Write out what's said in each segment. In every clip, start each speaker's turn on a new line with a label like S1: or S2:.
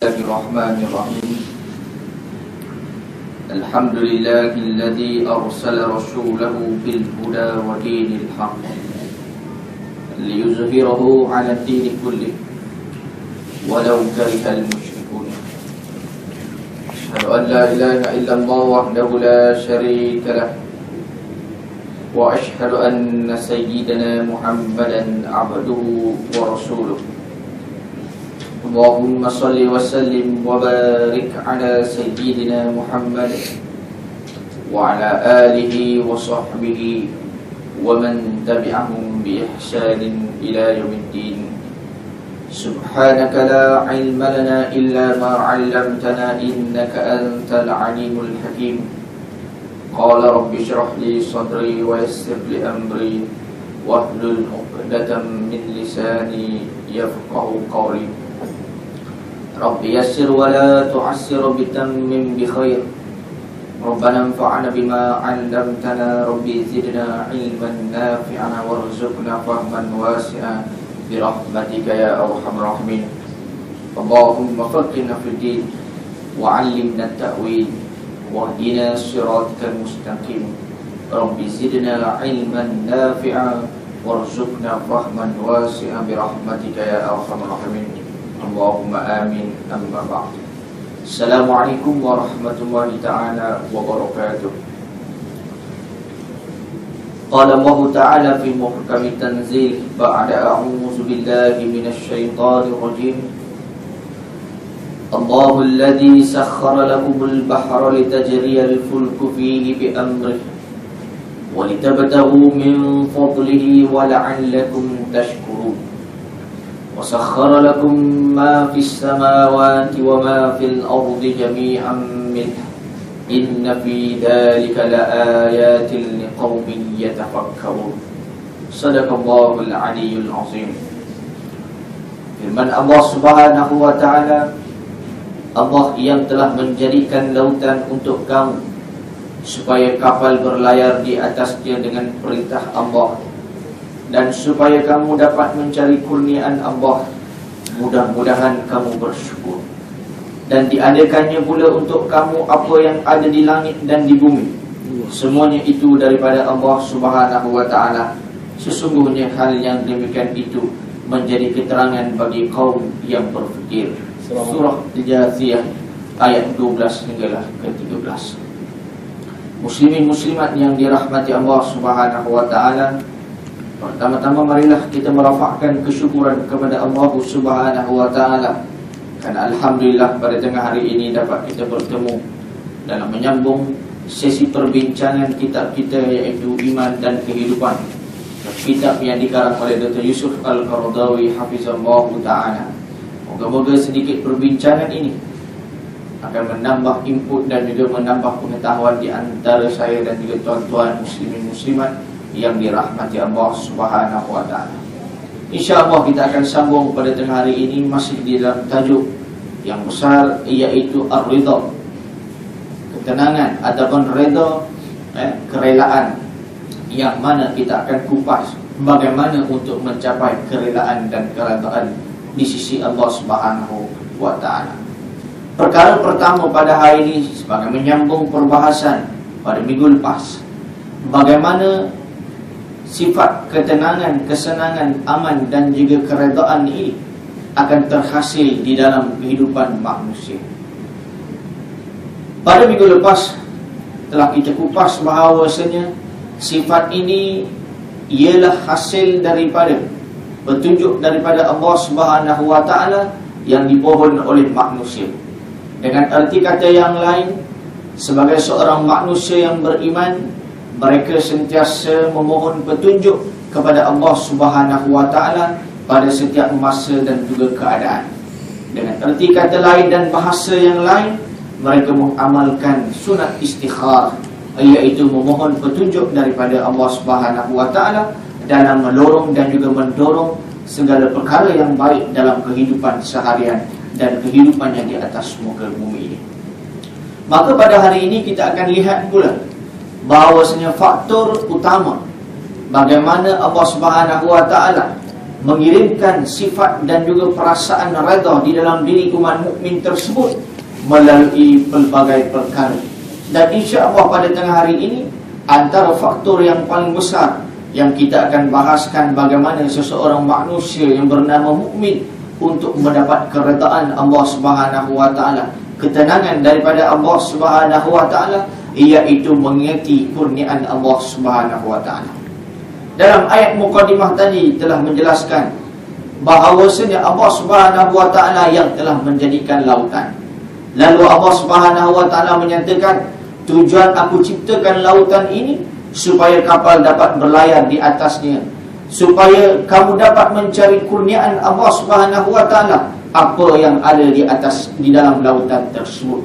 S1: Bismillahirrahmanirrahim. Alhamdulillahilladzi arsala rasulahu bil huda wa dinil haqq liyuzhirahu 'ala ad-dini kullih walau karihal musyrikun. Asyhadu an la ilaha illallah wahdahu la syarika lah wa asyhadu anna sayyidana Muhammadan 'abduhu wa rasuluh. Allahumma salli wa sallim wa barik ala sayyidina Muhammad wa ala alihi wa sahbihi wa man tabi'ahum bi ihsanin ila yaumiddin. Subhanaka la ilma lana illa ma 'allamtana innaka antal alimul hakim. Qala rabbi shrah li sadri wa yassir li amri wahlul 'uqdatam min lisani yafqahu qawli. Rabbi yassir wa la tu'assir bitammim bi khair. Rabbana anfa'na bima 'allamtana, Rabbi zidna 'ilman nafi'an warzuqna fahman wasi'an bi rahmatika ya arhamar rahimin. Allahumma faqihna fid din wa 'allimna at-ta'wil wahdina siratal mustaqim. Rabbi zidna 'ilman nafi'an warzuqna fahman wasi'an bi rahmatika ya arhamar rahimin. Allahumma amin, amma ba'd. Assalamualaikum warahmatullahi ta'ala wabarakatuh. Qala Allah ta'ala fi muhkami tanzil ba'da a'udzu billahi minasy syaithanir rajim. Allahu alladzi sakhkhara lakumul bahra litajriyal fulku fihi bi amrihi wa litabtaghu min fadlihi wa la'allakum tashkurun. وَسَخَّرَ لَكُم مَّا فِي السَّمَاوَاتِ وَمَا فِي الْأَرْضِ جَمِيعًا مِّنْهُ إِنَّ فِي ذَلِكَ لَآيَاتٍ لِقَوْمٍ يَتَفَكَّرُونَ. Shadaqallahul Aliyyul Azim. Firman Allah Subhanahu wa ta'ala, Allah yang telah menjadikan lautan untuk kamu supaya kapal berlayar di atasnya dengan perintah Allah, dan supaya kamu dapat mencari kurniaan Allah. Mudah-mudahan kamu bersyukur. Dan diadakannya pula untuk kamu apa yang ada di langit dan di bumi. Semuanya itu daripada Allah Subhanahu wa ta'ala. Sesungguhnya hal yang demikian itu menjadi keterangan bagi kaum yang berfikir. Surah Al-Jathiyah ayat 12 hinggalah ke-13. Muslimin muslimat yang dirahmati Allah Subhanahu wa ta'ala, pertama-tama marilah kita merafakkan kesyukuran kepada Allah Subhanahu wa ta'ala, karena alhamdulillah pada tengah hari ini dapat kita bertemu dalam menyambung sesi perbincangan kitab kita, iaitu Iman dan Kehidupan, kitab yang dikarang oleh Dr. Yusuf Al-Qaradawi hafizallah ta'ala. Moga-moga sedikit perbincangan ini akan menambah input dan juga menambah pengetahuan di antara saya dan juga tuan-tuan muslimin muslimat yang dirahmati Allah Subhanahu wa ta'ala. InsyaAllah kita akan sambung pada tengah hari ini masih di dalam tajuk yang besar, iaitu Ar-Ridha, ketenangan ataupun redha, kerelaan, yang mana kita akan kupas bagaimana untuk mencapai kerelaan dan keredaan di sisi Allah Subhanahu wa ta'ala. Perkara pertama pada hari ini sebagai menyambung perbahasan pada minggu lepas, bagaimana sifat ketenangan, kesenangan, aman dan juga keredaan ini akan terhasil di dalam kehidupan manusia. Pada minggu lepas telah kita kupas bahawasanya sifat ini ialah hasil daripada petunjuk daripada Allah Subhanahu wa ta'ala yang dipohon oleh manusia. Dengan arti kata yang lain, sebagai seorang manusia yang beriman, mereka sentiasa memohon petunjuk kepada Allah Subhanahu wa ta'ala pada setiap masa dan juga keadaan. Dengan erti kata lain dan bahasa yang lain, mereka mengamalkan sunat istikharah, iaitu memohon petunjuk daripada Allah Subhanahu wa ta'ala dalam melorong dan juga mendorong segala perkara yang baik dalam kehidupan seharian dan kehidupannya di atas muka bumi ini. Maka pada hari ini kita akan lihat pula bahawasanya faktor utama bagaimana Allah Subhanahu wa ta'ala mengirimkan sifat dan juga perasaan redha di dalam diri umat mukmin tersebut melalui pelbagai perkara. Dan insya-Allah pada tengah hari ini, antara faktor yang paling besar yang kita akan bahaskan bagaimana seseorang manusia yang bernama mukmin untuk mendapat keredaan Allah Subhanahu wa taala, ketenangan daripada Allah Subhanahu wa taala, iaitu mengingati kurniaan Allah Subhanahu wa taala. Dalam ayat mukadimah tadi telah menjelaskan bahawasanya Allah Subhanahu wa taala yang telah menjadikan lautan. Lalu Allah Subhanahu wa taala menyatakan, tujuan aku ciptakan lautan ini supaya kapal dapat berlayar di atasnya, supaya kamu dapat mencari kurniaan Allah Subhanahu wa taala apa yang ada di dalam lautan tersebut.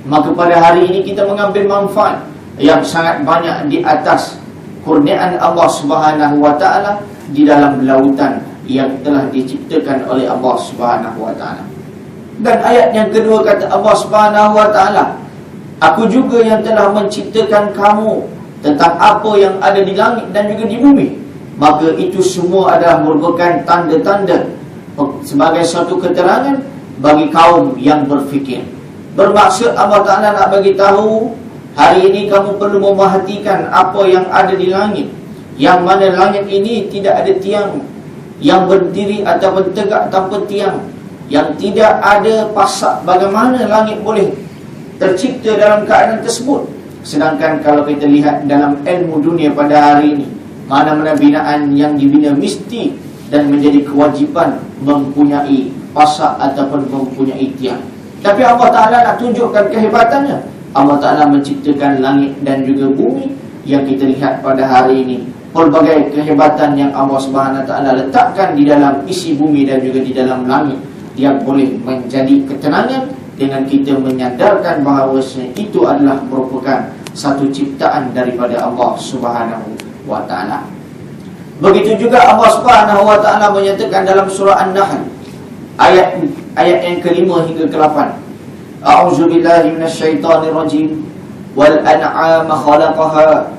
S1: Maka pada hari ini kita mengambil manfaat yang sangat banyak di atas kurniaan Allah Subhanahu wa taala di dalam lautan yang telah diciptakan oleh Allah Subhanahu wa taala. Dan ayat yang kedua kata Allah Subhanahu wa taala, aku juga yang telah menciptakan kamu tentang apa yang ada di langit dan juga di bumi. Maka itu semua adalah merupakan tanda-tanda sebagai suatu keterangan bagi kaum yang berfikir. Bermaksud Allah Ta'ala nak bagi tahu, hari ini kamu perlu memerhatikan apa yang ada di langit, yang mana langit ini tidak ada tiang, yang berdiri atau bertegak tanpa tiang, yang tidak ada pasak. Bagaimana langit boleh tercipta dalam keadaan tersebut? Sedangkan kalau kita lihat dalam ilmu dunia pada hari ini, mana-mana binaan yang dibina mesti dan menjadi kewajipan mempunyai pasak ataupun mempunyai tiang. Tapi Allah Ta'ala nak tunjukkan kehebatannya. Allah Ta'ala menciptakan langit dan juga bumi yang kita lihat pada hari ini. Pelbagai kehebatan yang Allah Subhanahu Wa Ta'ala letakkan di dalam isi bumi dan juga di dalam langit, yang boleh menjadi ketenangan dengan kita menyadarkan bahawa itu adalah merupakan satu ciptaan daripada Allah Subhanahu Wa Ta'ala. Begitu juga Allah Subhanahu Wa Ta'ala menyatakan dalam surah An-Nahl ayat yang kelima hingga ke-8, A'udzu billahi minasyaitonir rajim, wal an'ama khalaqaha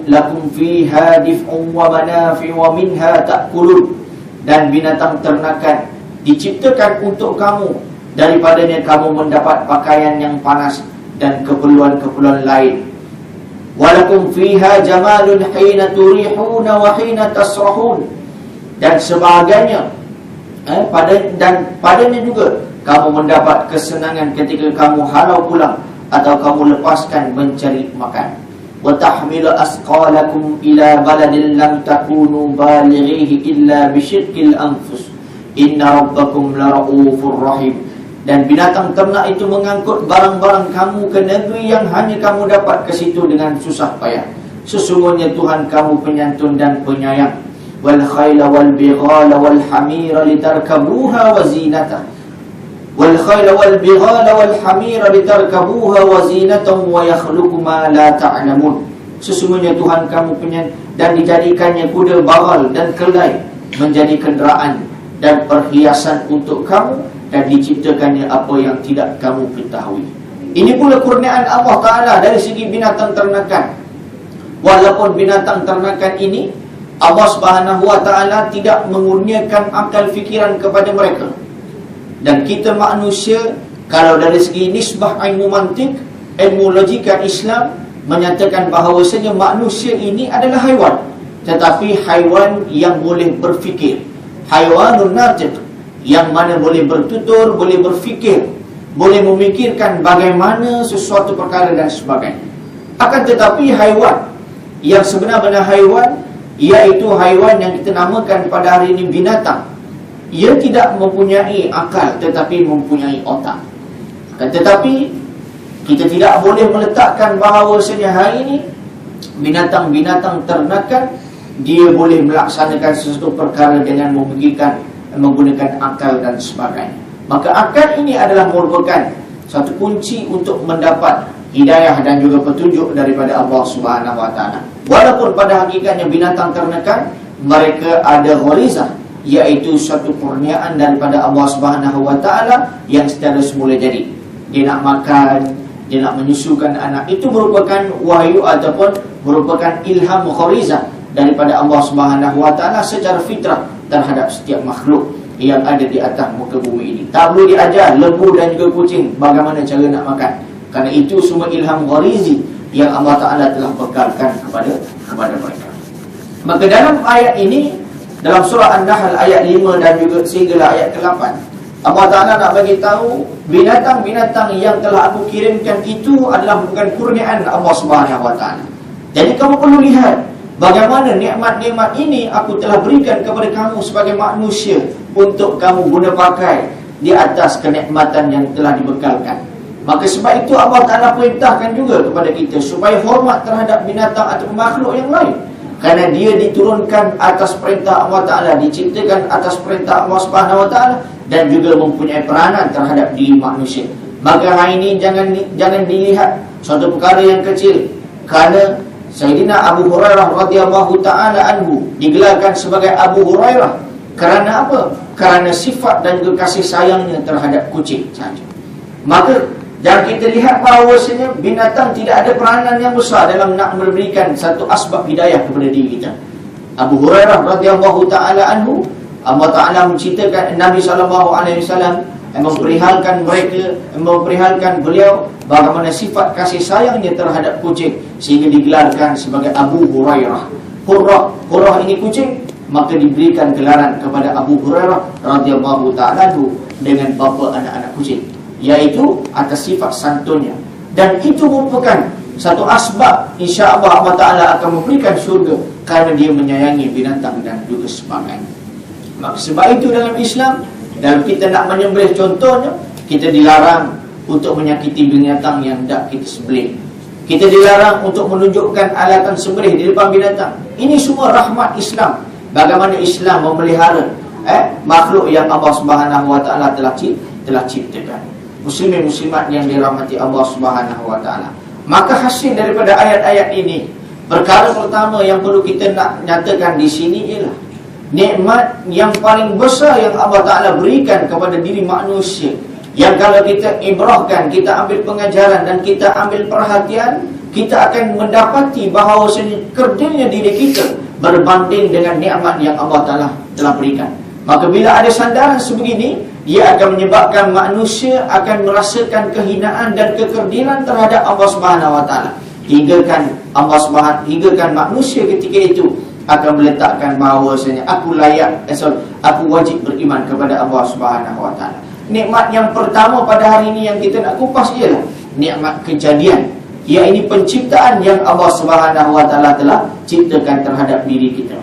S1: lakum fiha dif'un wa manafi' wa minha ta'kulun. Dan binatang ternakan diciptakan untuk kamu, daripadanya kamu mendapat pakaian yang panas dan keperluan-keperluan lain. Walakum fiha jamalun hina turihuna wa hina tasrahun. Dan sebagainya, padanya juga kamu mendapat kesenangan ketika kamu halau pulang atau kamu lepaskan mencari makan. Wa tahmilu asqalakum ila baladin lam takunu balighihi illa bisyiqqil anfus. Inna rabbakum laraufur rahim. Dan binatang ternak itu mengangkut barang-barang kamu ke negeri yang hanya kamu dapat ke situ dengan susah payah. Sesungguhnya Tuhan kamu penyantun dan penyayang. Wal khayla wal bighala wal hamira litarkabuha wa zinata. Wal khayla wal bighala wal hamira litarkabuha wa zinatan wa yakhluqu ma la ta'lamun. Sesungguhnya Tuhan kamu penyantun, dan dijadikannya kuda bagal dan kelai menjadi kenderaan dan perhiasan untuk kamu, dan diciptakannya apa yang tidak kamu ketahui. Ini pula kurniaan Allah Ta'ala dari segi binatang ternakan. Walaupun binatang ternakan ini Allah Subhanahu Wa Ta'ala tidak mengurniakan akal fikiran kepada mereka. Dan kita manusia, kalau dari segi nisbah ilmu mantik, ilmu logika Islam menyatakan bahawasanya manusia ini adalah haiwan, tetapi haiwan yang boleh berfikir, haiwanun natiq, yang mana boleh bertutur, boleh berfikir, boleh memikirkan bagaimana sesuatu perkara dan sebagainya. Akan tetapi haiwan yang sebenar-benar haiwan, iaitu haiwan yang kita namakan pada hari ini binatang, ia tidak mempunyai akal tetapi mempunyai otak. Akan tetapi kita tidak boleh meletakkan bahawasanya hari ini binatang-binatang ternakan dia boleh melaksanakan sesuatu perkara dengan menggunakan akal dan sebagainya. Maka akal ini adalah merupakan satu kunci untuk mendapat hidayah dan juga petunjuk daripada Allah Subhanahu Wa Ta'ala. Walaupun pada hakikatnya binatang ternakan mereka ada gharizah, iaitu suatu kurniaan daripada Allah Subhanahu Wa Ta'ala yang secara semula jadi. Dia nak makan, dia nak menyusukan anak, itu merupakan wahyu ataupun merupakan ilham gharizah daripada Allah Subhanahu Wa Ta'ala secara fitrah terhadap setiap makhluk yang ada di atas muka bumi ini. Tak perlu diajar lembu dan juga kucing bagaimana cara nak makan, kerana itu semua ilham gharizi yang Allah Ta'ala telah bekalkan kepada mereka. Maka dalam ayat ini, dalam surah An-Nahl ayat 5 dan juga sehinggalah ayat ke-8, Allah Ta'ala nak bagi tahu binatang-binatang yang telah aku kirimkan itu adalah bukan kurniaan Allah Subhanahu Wa Ta'ala. Jadi kamu perlu lihat bagaimana nikmat-nikmat ini aku telah berikan kepada kamu sebagai manusia untuk kamu guna pakai di atas kenikmatan yang telah dibekalkan. Maka sebab itu Allah Ta'ala perintahkan juga kepada kita supaya hormat terhadap binatang atau makhluk yang lain, kerana dia diturunkan atas perintah Allah Ta'ala, diciptakan atas perintah Allah Subhanahu Wa Ta'ala, dan juga mempunyai peranan terhadap diri manusia. Maka hal ini jangan dilihat suatu perkara yang kecil, kerana Sayyidina Abu Hurairah radhiyallahu ta'ala anhu digelarkan sebagai Abu Hurairah kerana apa? Kerana sifat dan juga kasih sayangnya terhadap kucing saja. Maka dan kita lihat bahawasanya binatang tidak ada peranan yang besar dalam nak memberikan satu asbab hidayah kepada diri kita. Abu Hurairah radhiyallahu ta'ala anhu, Allah Ta'ala menceritakan Nabi SAW memperihalkan beliau bagaimana sifat kasih sayangnya terhadap kucing sehingga digelarkan sebagai Abu Hurairah. Hurrah ini kucing, maka diberikan gelaran kepada Abu Hurairah radhiyallahu ta'ala dengan bapa anak-anak kucing, iaitu atas sifat santunnya. Dan itu merupakan satu asbab insya-Allah Allah Ta'ala akan memberikan syurga kerana dia menyayangi binatang dan juga sebagainya. Maka sebab itu dalam Islam, dalam kita nak menyembelih contohnya, kita dilarang untuk menyakiti binatang yang hendak kita sembelih. Kita dilarang untuk menunjukkan alatan sembelih di depan binatang. Ini semua rahmat Islam. Bagaimana Islam memelihara makhluk yang Allah Subhanahu Wa Ta'ala telah ciptakan. Muslimin muslimat yang dirahmati Allah Subhanahu Wa Ta'ala. Maka hasil daripada ayat-ayat ini, perkara pertama yang perlu kita nak nyatakan di sini ialah nikmat yang paling besar yang Allah Ta'ala berikan kepada diri manusia, yang kalau kita ibrahkan, kita ambil pengajaran dan kita ambil perhatian, kita akan mendapati bahawa kerdilnya diri kita berbanding dengan nikmat yang Allah Ta'ala telah berikan. Maka bila ada sandaran sebegini, dia akan menyebabkan manusia akan merasakan kehinaan dan kekerdilan terhadap Allah Subhanahu Wa Ta'ala, hinggakan manusia ketika itu akan meletakkan bahawasanya aku wajib beriman kepada Allah Subhanahu Wa Ta'ala. Nikmat yang pertama pada hari ini yang kita nak kupas ialah nikmat kejadian, iaitu penciptaan yang Allah Subhanahu Wa Ta'ala telah ciptakan terhadap diri kita.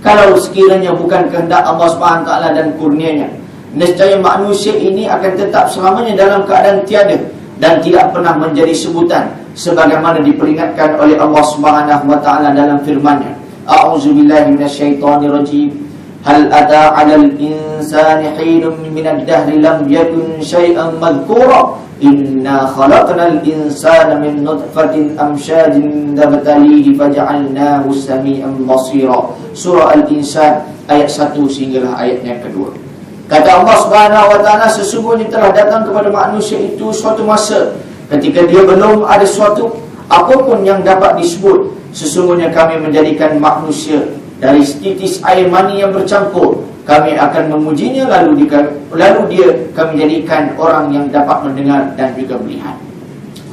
S1: Kalau sekiranya bukan kehendak Allah Subhanahu Wa Ta'ala dan kurnianya, nescaya manusia ini akan tetap selamanya dalam keadaan tiada dan tidak pernah menjadi sebutan, sebagaimana diperingatkan oleh Allah Subhanahu Wa Ta'ala dalam firman-Nya. A'udzubillahi minasyaitonirrajim. Hal ata 'alal insani hinun minad dahri lam yakun syai'an madhkura. Inna khalaqnal insana min nutfatin amsyajin nabtalihi faj'alnahu samian basira. Surah Al-Insan ayat 1 sehinggalah ayat yang kedua. Kata Allah Subhanahu Wa Ta'ala, sesungguhnya telah datang kepada manusia itu suatu masa ketika dia belum ada suatu apapun yang dapat disebut. Sesungguhnya kami menjadikan manusia dari setitis air mani yang bercampur. Kami akan memujinya, lalu dia kami jadikan orang yang dapat mendengar dan juga melihat.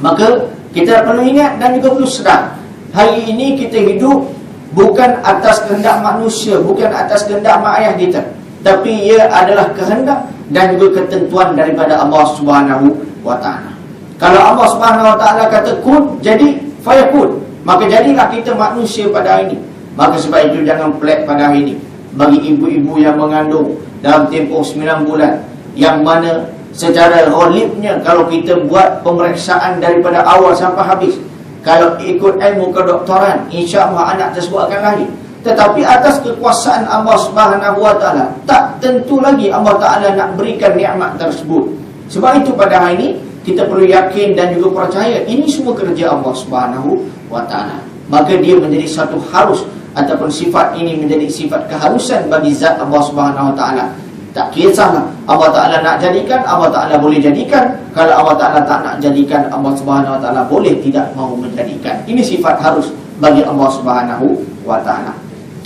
S1: Maka kita perlu ingat dan juga perlu sedar, hari ini kita hidup bukan atas kehendak manusia, bukan atas kehendak mak ayah kita, tapi ia adalah kehendak dan juga ketentuan daripada Allah Subhanahu Wa Ta'ala. Kalau Allah Subhanahu Wa Ta'ala kata kun, jadi fayakun, maka jadilah kita manusia pada hari ini. Maka sebab itu jangan pelik pada hari ini bagi ibu-ibu yang mengandung dalam tempoh 9 bulan, yang mana secara ghalibnya kalau kita buat pemeriksaan daripada awal sampai habis, kalau ikut ilmu kedoktoran, insya-Allah anak tersebut akan lahir. Tetapi atas kekuasaan Allah Subhanahu Wa Ta'ala, tak tentu lagi Allah Ta'ala nak berikan nikmat tersebut. Sebab itu pada hari ini kita perlu yakin dan juga percaya ini semua kerja Allah Subhanahu Wa Ta'ala. Maka dia menjadi satu harus, ataupun sifat ini menjadi sifat keharusan bagi zat Allah Subhanahu Wa Ta'ala. Tak kisahlah Allah Ta'ala nak jadikan, Allah Ta'ala boleh jadikan. Kalau Allah Ta'ala tak nak jadikan, Allah Subhanahu Wa Ta'ala boleh tidak mahu menjadikan. Ini sifat harus bagi Allah Subhanahu Wa Ta'ala.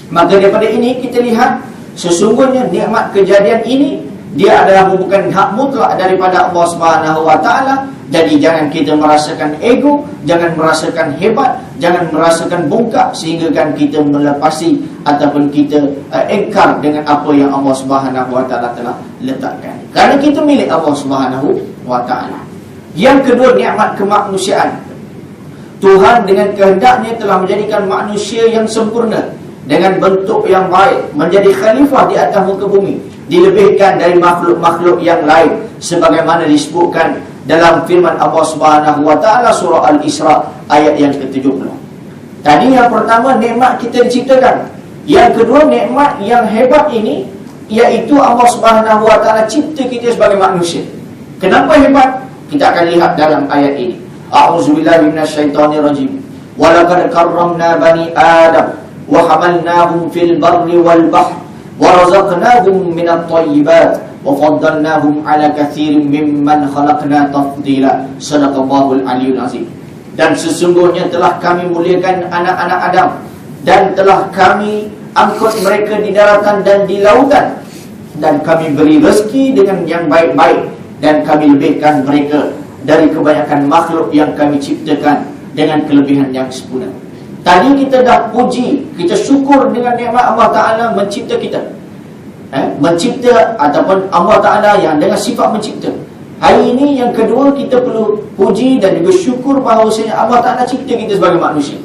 S1: Maka daripada ini kita lihat
S2: Sesungguhnya nikmat kejadian ini dia adalah bukan hak mutlak daripada Allah Subhanahu wa taala. Jadi jangan kita merasakan ego, jangan merasakan hebat, jangan merasakan bongkak sehingga kan kita melepasi ataupun kita engkar dengan apa yang Allah Subhanahu wa taala telah letakkan. Kerana kita milik Allah Subhanahu wa taala. Yang kedua, nikmat kemanusiaan. Tuhan dengan kehendaknya telah menjadikan manusia yang sempurna dengan bentuk yang baik, menjadi khalifah di atas muka bumi, dilebihkan dari makhluk-makhluk yang lain sebagaimana disebutkan dalam firman Allah Subhanahu wa taala surah Al-Isra ayat yang ke-70. Tadi yang pertama, nikmat kita diciptakan. Yang kedua, nikmat yang hebat ini iaitu Allah Subhanahu wa taala cipta kita sebagai manusia. Kenapa hebat? Kita akan lihat dalam ayat ini. A'udzubillahi minasyaitonirrajim. Wa laqad karramna bani Adam wa hamalnahum fil barri wal bahr wa razaqnahum minat thayyibat wa faddalnahum ala katsirin mimman khalaqna tafdila. Shadaqallahul aliyyul azim. Dan sesungguhnya telah kami muliakan anak-anak Adam dan telah kami angkut mereka di daratan dan di lautan, dan kami beri rezeki dengan yang baik-baik, dan kami lebihkan mereka dari kebanyakan makhluk yang kami ciptakan dengan kelebihan yang sempurna. Tadi kita dah puji, kita syukur dengan nikmat Allah Ta'ala mencipta kita, mencipta ataupun Allah Ta'ala yang dengan sifat mencipta. Hari ini yang kedua, kita perlu puji dan juga syukur bahawasanya Allah Ta'ala cipta kita sebagai manusia.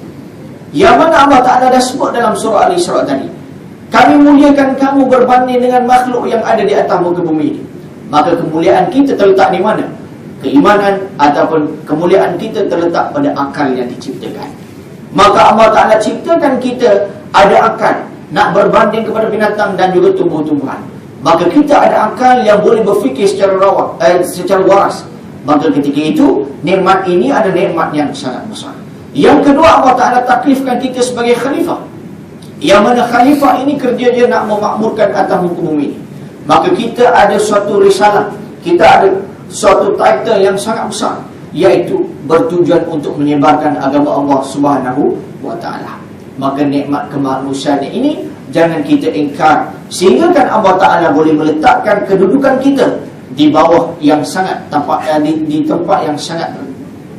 S2: Yang mana Allah Ta'ala dah sebut dalam surah Al-Isra tadi, kami muliakan kamu berbanding dengan makhluk yang ada di atas muka bumi ini. Maka kemuliaan kita terletak di mana? Keimanan ataupun kemuliaan kita terletak pada akal yang diciptakan. Maka Allah Ta'ala ciptakan kita ada akal nak berbanding kepada binatang dan juga tumbuh-tumbuhan. Maka kita ada akal yang boleh berfikir secara waras. Maka ketika itu, nikmat ini ada nikmat yang sangat besar. Yang kedua, Allah Ta'ala taklifkan kita sebagai khalifah. Yang mana khalifah ini kerja dia nak memakmurkan atas muka bumi ini. Maka kita ada suatu risalah, kita ada suatu title yang sangat besar, iaitu bertujuan untuk menyebarkan agama Allah Subhanahu wa taala. Maka nikmat kemanusiaan ini jangan kita ingkar, sehingga kan Allah Ta'ala boleh meletakkan kedudukan kita di bawah yang sangat di tempat yang sangat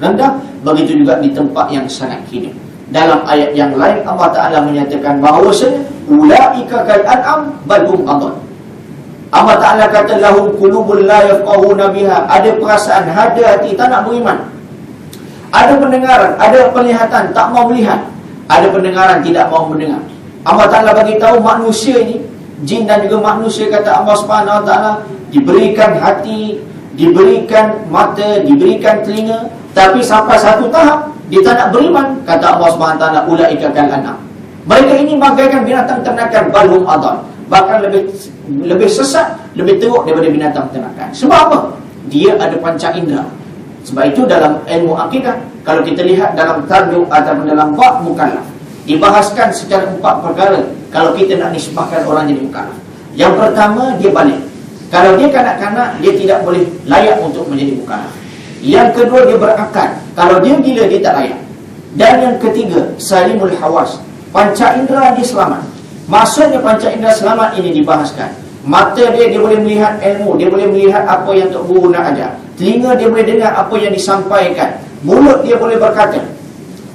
S2: rendah, begitu juga di tempat yang sangat hina. Dalam ayat yang lain Allah Ta'ala menyatakan bahawasanya ulaika kal an'am bal hum adall. Allah Ta'ala kata lahum qulubun la yafqahuna biha, ada perasaan, ada hati, tak nak beriman. Ada pendengaran, ada penglihatan, tak mau melihat. Ada pendengaran, tidak mau mendengar. Allah Ta'ala bagi tahu manusia ini, jin dan juga manusia, kata Allah Subhanahu wa taala, diberikan hati, diberikan mata, diberikan telinga, tapi sampai satu tahap dia tak nak beriman. Kata Allah Subhanahu wa taala ulaika kal an'am, mereka ini bagaikan binatang ternakan, bal hum adall, bahkan lebih sesat, lebih teruk daripada binatang ternakan. Sebab apa? Dia ada panca indera. Sebab itu dalam ilmu akidah, kalau kita lihat dalam tajuk ataupun dalam bab mukallaf, dibahaskan secara 4 perkara kalau kita nak nisbahkan orang jadi mukallaf. Yang pertama, dia balik. Kalau dia kanak-kanak, dia tidak boleh layak untuk menjadi mukallaf. Yang kedua, dia berakal. Kalau dia gila, dia tak layak. Dan yang ketiga, salimul hawas, panca indera dia selamat. Maksudnya panca indera selamat ini dibahaskan. Mata dia boleh melihat ilmu, dia boleh melihat apa yang Tok Guru nak ajar. Telinga dia boleh dengar apa yang disampaikan. Mulut dia boleh berkata.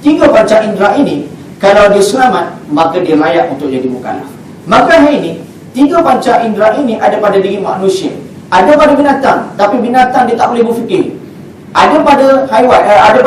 S2: 3 panca indera ini, kalau dia selamat, maka dia layak untuk jadi mukallaf. Maka hari ini, 3 panca indera ini ada pada diri manusia. Ada pada binatang, tapi binatang dia tak boleh berfikir. Ada pada haiwan, ada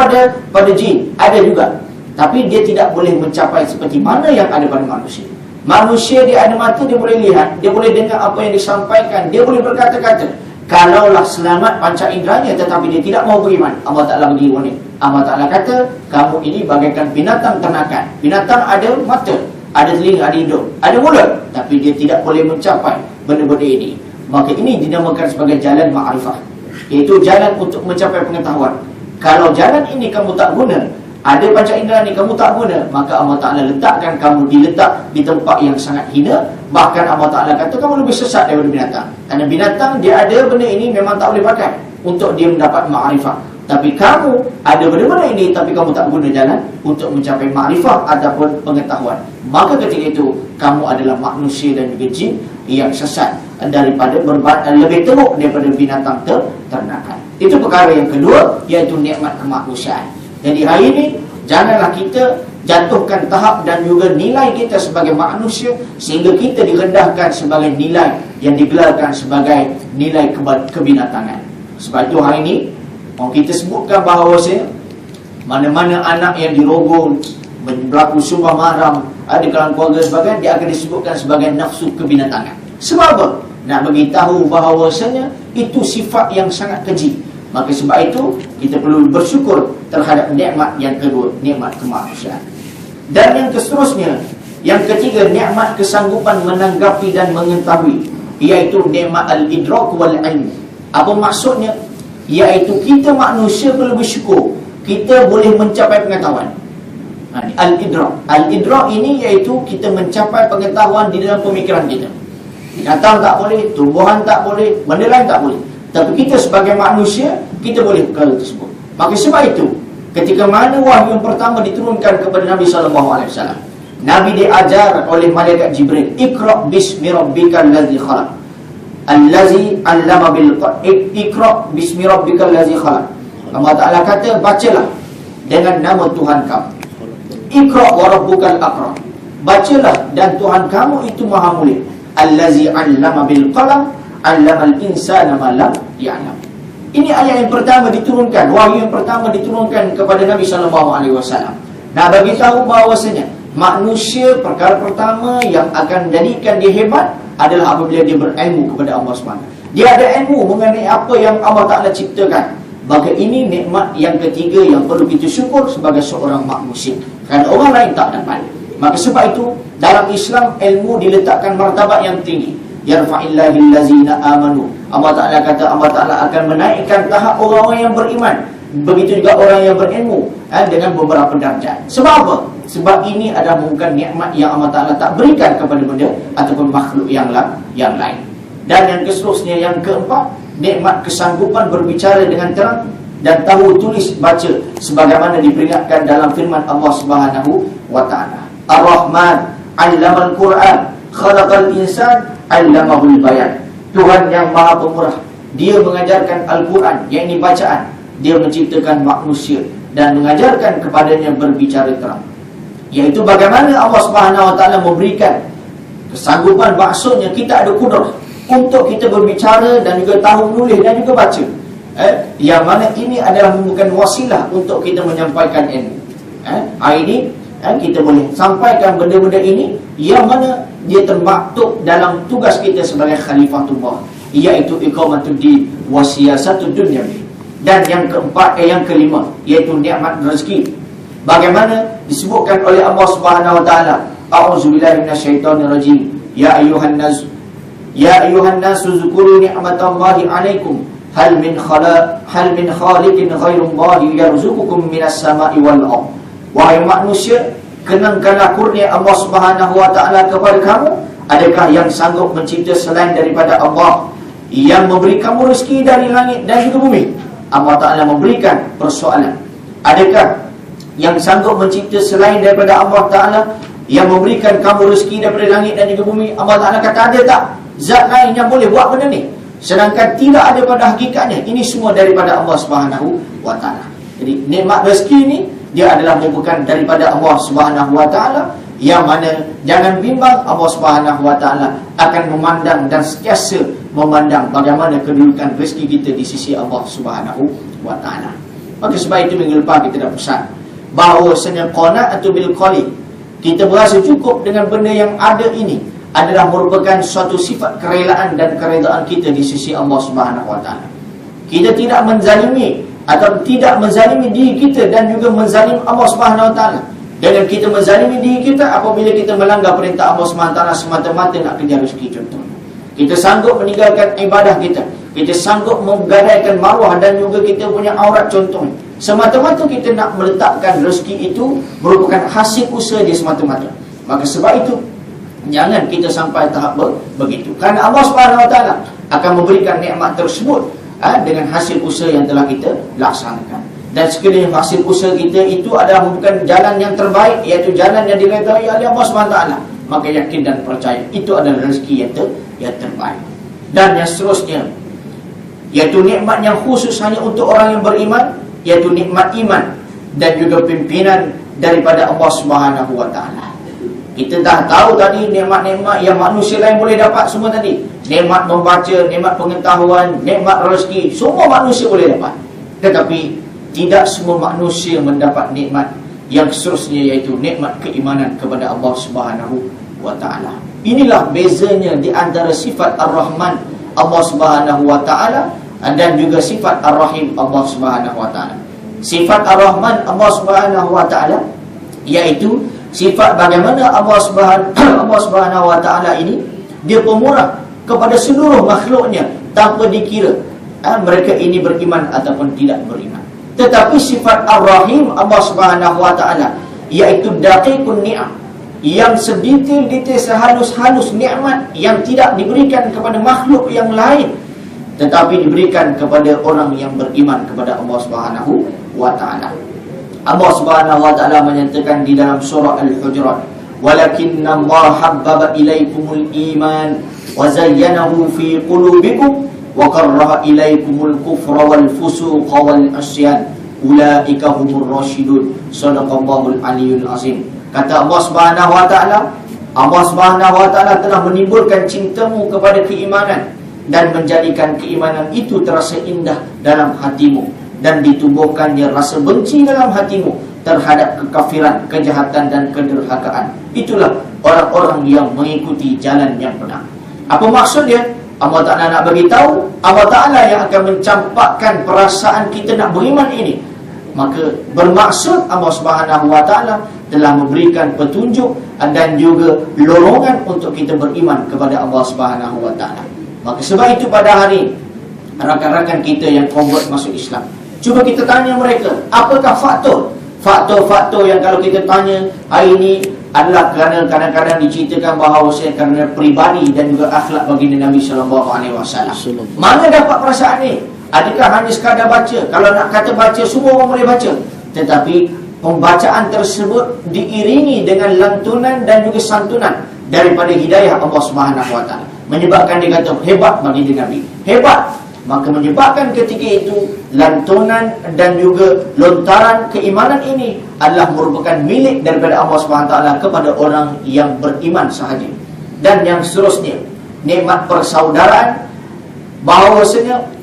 S2: pada jin, ada juga. Tapi dia tidak boleh mencapai seperti mana yang ada pada manusia. Manusia dia ada mata, dia boleh lihat, dia boleh dengar apa yang disampaikan, dia boleh berkata-kata. Kalaulah selamat panca inderanya tetapi dia tidak mau beriman, Allah Ta'ala bagi warning. Allah Ta'ala kata, kamu ini bagaikan binatang ternakan. Binatang ada mata, ada telinga, ada hidung, ada mulut, tapi dia tidak boleh mencapai benda-benda ini. Maka ini dinamakan sebagai jalan ma'rifah, iaitu jalan untuk mencapai pengetahuan. Kalau jalan ini kamu tak guna, ada panca indera ni kamu tak guna, maka Allah Ta'ala letakkan kamu diletak di tempat yang sangat hina. Bahkan Allah Ta'ala kata kamu lebih sesat daripada binatang. Kerana binatang dia ada benda ini memang tak boleh pakai untuk dia mendapat ma'rifah. Tapi kamu ada benda-benda ini, tapi kamu tak guna jalan untuk mencapai ma'rifah ataupun pengetahuan. Maka ketika itu kamu adalah manusia dan juga jin yang sesat, daripada lebih teruk daripada binatang ternakan. Itu perkara yang kedua, iaitu nikmat kemanusiaan. Jadi hari ini janganlah kita jatuhkan tahap dan juga nilai kita sebagai manusia sehingga kita direndahkan sebagai nilai yang digelarkan sebagai nilai kebinatangan. Sebab itu hari ini mau kita sebutkan bahawa mana-mana anak yang dirogol, berlaku sumpah mahram, ada kalangan keluarga sebagainya, dia akan disebutkan sebagai nafsu kebinatangan. Sebab apa? Nak beritahu bahawasanya itu sifat yang sangat keji. Maka sebab itu kita perlu bersyukur terhadap nikmat yang kedua, nikmat kemanusiaan. Dan yang seterusnya, yang ketiga, nikmat kesanggupan menanggapi dan mengetahui, iaitu nikmat al-idrak wal ilm. Apa maksudnya? Iaitu kita manusia perlu bersyukur kita boleh mencapai pengetahuan. Al-idrak. Al-idrak ini iaitu kita mencapai pengetahuan di dalam pemikiran kita. Binatang tak boleh, tumbuhan tak boleh, benda lain tak boleh. Tapi kita sebagai manusia, kita boleh perkara tersebut. Maka sebab itu, ketika mana wahyu yang pertama diturunkan kepada Nabi SAW, Nabi diajar oleh malaikat Jibril, Iqra' bismi rabbikal ladzi khalaq. Allazi 'allama bil qalam. Iqra' bismi rabbikal ladzi khalaq. Allah Ta'ala kata, bacalah dengan nama Tuhan kamu. Iqra' wa rabbukal akram. Bacalah dan Tuhan kamu itu maha mulia. Allazi 'allama bil qalam, 'allamal insana ma lam ya'lam. Ini ayat yang pertama diturunkan, wahyu yang pertama diturunkan kepada Nabi SAW. Nah, bagi tahu bahawasanya manusia perkara pertama yang akan menjadikan dia hebat adalah apabila dia berilmu kepada Allah SWT. Dia ada ilmu mengenai apa yang Allah Ta'ala ciptakan. Maka ini nikmat yang ketiga yang perlu kita syukur sebagai seorang manusia, kerana orang lain tak dapat. Maka sebab itu dalam Islam ilmu diletakkan martabat yang tinggi. Yarfa'illahil lazina amanu. Allah Ta'ala kata Allah Ta'ala akan menaikkan tahap orang-orang yang beriman. Begitu juga orang yang berilmu dengan beberapa darjat. Sebab apa? Sebab ini adalah bukan nikmat yang Allah Ta'ala tak berikan kepada benda ataupun makhluk yang lain. Dan yang seterusnya, yang keempat, nikmat kesanggupan berbicara dengan terang dan tahu tulis baca, sebagaimana diperingatkan dalam firman Allah Subhanahu wa Ta'ala. Ar-Rahman 'allamal Quran, khalaqal insan 'allamahul bayan. Tuhan yang Maha Pemurah, Dia mengajarkan Al-Quran, yang ini bacaan. Dia menciptakan manusia dan mengajarkan kepadanya berbicara terang. Iaitu bagaimana Allah Subhanahu wa Ta'ala memberikan kesanggupan, maksudnya kita ada kudrah untuk kita berbicara dan juga tahu menulis dan juga baca. Yang mana ini adalah bukan wasilah untuk kita menyampaikan ilmu. Hari ini kita boleh sampaikan benda-benda ini yang mana dia termaktub dalam tugas kita sebagai Khalifatullah, iaitu iqamatuddin wa siyasatud dunya. Dan yang keempat, yang kelima, iaitu nikmat rezeki. Bagaimana disebutkan oleh Allah Subhanahu wa Ta'ala, a'udzubillahi minasyaitonirrajim, ya ayuhan nas zukuru ni'matallahi 'alaikum hal min khaliqin ghairullahi yarzuqukum minas sama'i wal ardh. Wahai manusia, kenangkanlah kurnia Allah Subhanahu wa Ta'ala kepada kamu. Adakah yang sanggup mencipta selain daripada Allah, yang memberi kamu rezeki dari langit dan juga bumi? Allah Ta'ala memberikan persoalan, adakah yang sanggup mencipta selain daripada Allah Ta'ala, yang memberikan kamu rezeki daripada langit dan juga bumi? Allah Ta'ala kata, ada tak zat lain yang boleh buat benda ni? Sedangkan tidak ada pada hakikatnya. Ini semua daripada Allah Subhanahu wa Ta'ala. Jadi nikmat rezeki ni, dia adalah merupakan daripada Allah Subhanahu wa Ta'ala, yang mana jangan bimbang, Allah Subhanahu wa Ta'ala akan memandang dan sentiasa memandang bagaimana kedudukan rezeki kita di sisi Allah Subhanahu wa Ta'ala. Maka sebab itu minggu lepas kita dah pesan bahawa qana'atu bil qalil, kita berasa cukup dengan benda yang ada ini, adalah merupakan suatu sifat kerelaan dan keredaan kita di sisi Allah Subhanahu wa Ta'ala. Kita tidak menzalimi atau tidak menzalimi diri kita dan juga menzalim Allah Subhanahu wa Ta'ala. Dengan kita menzalimi diri kita apabila kita melanggar perintah Allah Subhanahu wa Ta'ala semata-mata nak kejar rezeki. Contohnya, kita sanggup meninggalkan ibadah kita, kita sanggup menggadaikan maruah dan juga kita punya aurat contohnya, semata-mata kita nak meletakkan rezeki itu merupakan hasil usaha dia semata-mata. Maka sebab itu jangan kita sampai tahap begitu, kerana Allah Subhanahu wa Ta'ala akan memberikan nikmat tersebut dengan hasil usaha yang telah kita laksanakan. Dan sekiranya hasil usaha kita itu adalah bukan jalan yang terbaik, iaitu jalan yang diredai oleh Allah Subhanahu wa Ta'ala, maka yakin dan percaya itu adalah rezeki yang terbaik. Dan yang seterusnya, yaitu nikmat yang khusus hanya untuk orang yang beriman, yaitu nikmat iman dan juga pimpinan daripada Allah Subhanahu wa taala. Kita dah tahu tadi nikmat-nikmat yang manusia lain boleh dapat semua tadi. Nikmat membaca, nikmat pengetahuan, nikmat rezeki, semua manusia boleh dapat. Tetapi tidak semua manusia mendapat nikmat yang seterusnya, yaitu nikmat keimanan kepada Allah Subhanahu wa taala. Inilah bezanya di antara sifat Ar-Rahman Allah Subhanahu wa taala dan juga sifat Ar-Rahim Allah Subhanahu wa taala. Sifat Ar-Rahman Allah Subhanahu wa taala yaitu sifat bagaimana Allah Subhanahu wa taala ini dia pemurah kepada seluruh makhluknya tanpa dikira mereka ini beriman ataupun tidak beriman. Tetapi sifat Ar-Rahim Allah Subhanahu wa taala yaitu daqiqun ni'am, yang sedetail-detail, sehalus-halus nikmat yang tidak diberikan kepada makhluk yang lain, tetapi diberikan kepada orang yang beriman kepada Allah Subhanahu wa taala. Allah Subhanahu wa taala menyatakan di dalam surah Al-Hujurat, "Walakinna Allah habbaba ilaikumul iman wa zayyanahu fi qulubikum wa karraha ilaikumul kufra wal fusuqa wal asyan ulaika humur rasyidun." Shadaqallahul aliyyul azim. Kata Allah Subhanahu wa taala, Allah Subhanahu wa taala telah menimbulkan cintamu kepada keimanan dan menjadikan keimanan itu terasa indah dalam hatimu, dan ditumbuhkannya rasa benci dalam hatimu terhadap kekafiran, kejahatan dan kederhakaan. Itulah orang-orang yang mengikuti jalan yang benar. Apa maksudnya? Allah Ta'ala nak bagi tahu, Allah Ta'ala yang akan mencampakkan perasaan kita nak beriman ini. Maka bermaksud Allah Subhanahu wa taala telah memberikan petunjuk dan juga dorongan untuk kita beriman kepada Allah Subhanahu wa taala. Maka sebab itu pada hari rakan-rakan kita yang convert masuk Islam, cuba kita tanya mereka, apakah faktor yang kalau kita tanya hari ini adalah kerana kadang-kadang diceritakan bahawa kerana peribadi dan juga akhlak baginda Nabi sallallahu alaihi wasallam. Mana dapat perasaan ni? Adakah hanya sekadar baca? Kalau nak kata baca, semua orang boleh baca. Tetapi pembacaan tersebut diiringi dengan lantunan dan juga santunan daripada hidayah Allah Subhanahu wa taala, menyebabkan dia kata hebat baginda Nabi, hebat. Maka menyebabkan ketika itu lantunan dan juga lontaran keimanan ini adalah merupakan milik daripada Allah SWT kepada orang yang beriman sahaja. Dan yang seterusnya, nikmat persaudaraan, bahawasanya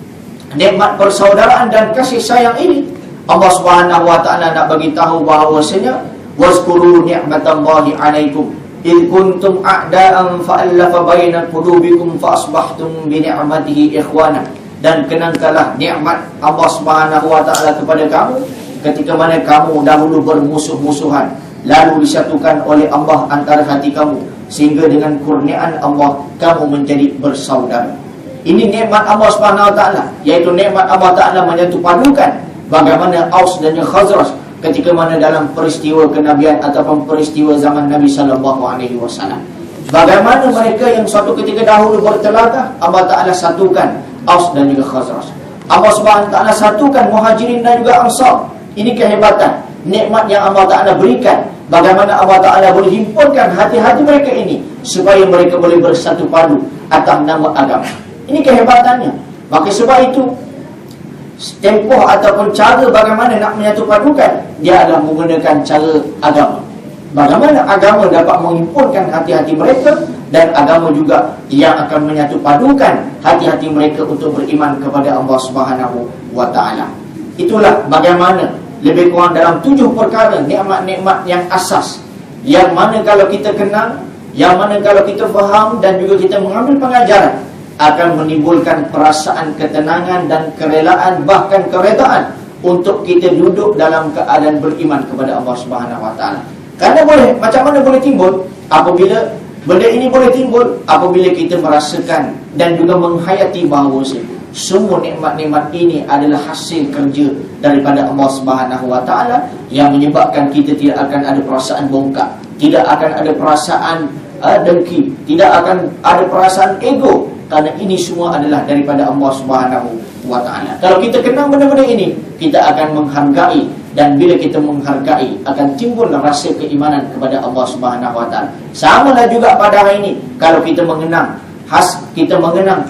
S2: nikmat persaudaraan dan kasih sayang ini Allah SWT nak bagi tahu bahawasanya wazkuru ni'matallahi 'alaikum id kuntum a'da'an fa'alafa baina qulubikum fa asbahtum bi ni'matihi ikhwana. Dan kenangkanlah nikmat Allah Subhanahu wa taala kepada kamu ketika mana kamu dahulu bermusuh-musuhan, lalu disatukan oleh Allah antara hati kamu, sehingga dengan kurniaan Allah kamu menjadi bersaudara. Ini nikmat Allah Subhanahu wa taala, yaitu nikmat Allah Taala menyatu padukan bagaimana Aus dan Khazraj ketika mana dalam peristiwa kenabian ataupun peristiwa zaman Nabi sallallahu alaihi wasallam. Bagaimana mereka yang suatu ketika dahulu bertelagah, Allah Taala satukan Aus dan juga Khazraj. Allah Subhanahu wa taala satukan Muhajirin dan juga Ansar. Ini kehebatan nikmat yang Allah Taala berikan. Bagaimana Allah Taala boleh himpunkan hati-hati mereka ini supaya mereka boleh bersatu padu atas nama agama. Ini kehebatannya. Maka sebab itu tempoh ataupun cara bagaimana nak menyatu padukan, dia adalah menggunakan cara agama. Bagaimana agama dapat menghimpunkan hati-hati mereka, dan agama juga yang akan menyatu padukan hati-hati mereka untuk beriman kepada Allah Subhanahu wa taala. Itulah bagaimana lebih kurang dalam 7 perkara nikmat-nikmat yang asas, yang mana kalau kita kenal, yang mana kalau kita faham dan juga kita mengambil pengajaran, akan menimbulkan perasaan ketenangan dan kerelaan, bahkan keredaan untuk kita duduk dalam keadaan beriman kepada Allah Subhanahu wa taala. Kerana boleh, macam mana boleh timbul? Apabila benda ini boleh timbul apabila kita merasakan dan juga menghayati bahawa semua nikmat-nikmat ini adalah hasil kerja daripada Allah Subhanahu wa taala, yang menyebabkan kita tidak akan ada perasaan bongkak, tidak akan ada perasaan dengki, tidak akan ada perasaan ego, kerana ini semua adalah daripada Allah Subhanahu wa taala. Kalau kita kenal benda-benda ini, kita akan menghargai Dan bila kita menghargai, akan timbul rasa keimanan kepada Allah Subhanahu Wa Taala. Samalah juga pada hari ini, kalau kita mengenang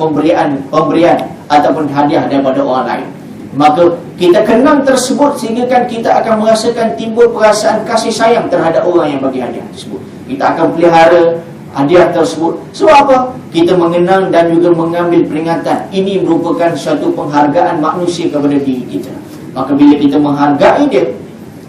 S2: pemberian ataupun hadiah daripada orang lain, maka kita kenang tersebut sehingga kan kita akan merasakan timbul perasaan kasih sayang terhadap orang yang bagi hadiah tersebut. Kita akan pelihara hadiah tersebut. Sebab apa? Kita mengenang dan juga mengambil peringatan. Ini merupakan suatu penghargaan manusia kepada diri kita. Maka bila kita menghargai dia,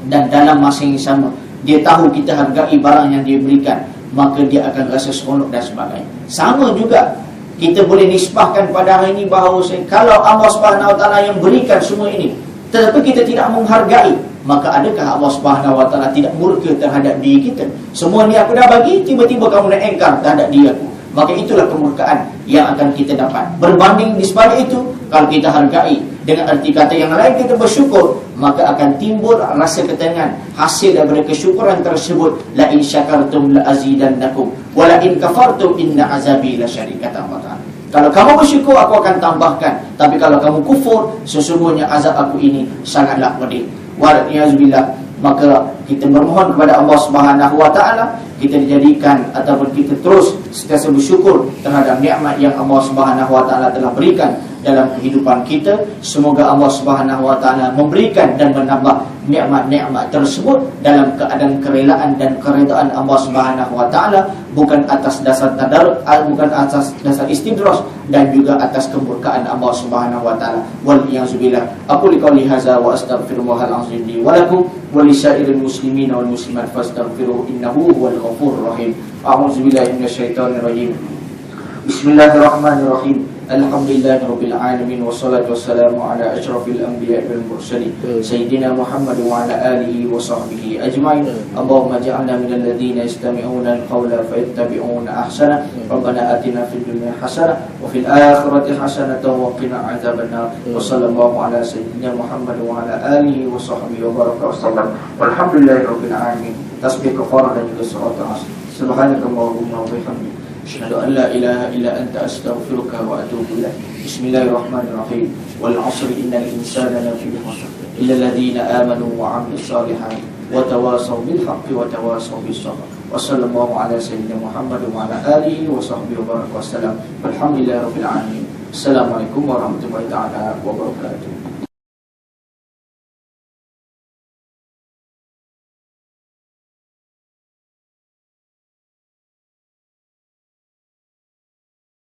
S2: dan dalam masa yang sama dia tahu kita hargai barang yang dia berikan, maka dia akan rasa seronok dan sebagainya. Sama juga kita boleh nisbahkan pada hari ini bahawa kalau Allah Subhanahu Wa Taala yang berikan semua ini, tetapi kita tidak menghargai, maka adakah Allah Subhanahu Wa Taala tidak murka terhadap diri kita? Semua ni aku dah bagi, tiba-tiba kamu nak engkar terhadap diri aku. Maka itulah kemurkaan yang akan kita dapat. Berbanding di sebalik itu, kalau kita hargai, dengan arti kata yang lain kita bersyukur, maka akan timbul rasa ketenangan hasil daripada kesyukuran tersebut. La in syakartum la azidannakum wa la in kafartum inna azabi lasyadid, kata Allah Taala. Kalau kamu bersyukur, aku akan tambahkan. Tapi kalau kamu kufur, sesungguhnya azab aku ini sangatlah pedih. Waliyazbillah. Maka kita bermohon kepada Allah Subhanahu Wa Taala, kita dijadikan ataupun kita terus sentiasa bersyukur terhadap nikmat yang Allah Subhanahu Wa Taala telah berikan dalam kehidupan kita. Semoga Allah Subhanahu Wa Taala memberikan dan menambah nikmat-nikmat tersebut dalam keadaan kerelaan dan keredaan Allah Subhanahu Wa Taala, bukan atas dasar tadarruk, bukan atas dasar istidraj, dan juga atas kemurkaan Allah Subhanahu Wa Taala. Wal iyyazubillah. Aku liqauli hadza wa astaghfirullahal azim li wa lakum wa lisairil muslimin wal muslimat fastaghfiruhu innahu huwal ghafurur rahim. A'udzu billahi minasyaitonir rajim. Bismillahirrahmanirrahim. Alhamdulillahirabbil alamin wassalatu wassalamu ala asyrafil anbiya'i wal mursalin sayyidina Muhammad wa ala alihi wa sahbihi ajmain. Allahumma ja'alna minal ladzina yastami'una al-qawla fayattabi'una ahsana. Rabbana atina fid dunya hasanah wa fil akhirati hasanah wa qina adzabannar. Wa sallallahu ala sayyidina Muhammad wa ala alihi wa sahbihi wa baraka wasallam. Walhamdulillahirabbil alamin. Tasbih kafarah dan juga salat asr. Subhanakallahumma wa bihamdika asyhadu an la ilaha illa anta astaghfiruka wa atubu ilaik. Bismillahirrahmanirrahim. Wal 'ashri innal insana lafi khusr illa alladhina amanu wa 'amilus solihati wa tawasaw bil haqqi wa tawasaw bis sabr. Wa sallallahu ala sayyidina Muhammad wa ala alihi wa sahbihi wa baraka wasallam. Walhamdulillahirabbil alamin. Assalamualaikum warahmatullahi taala wabarakatuh.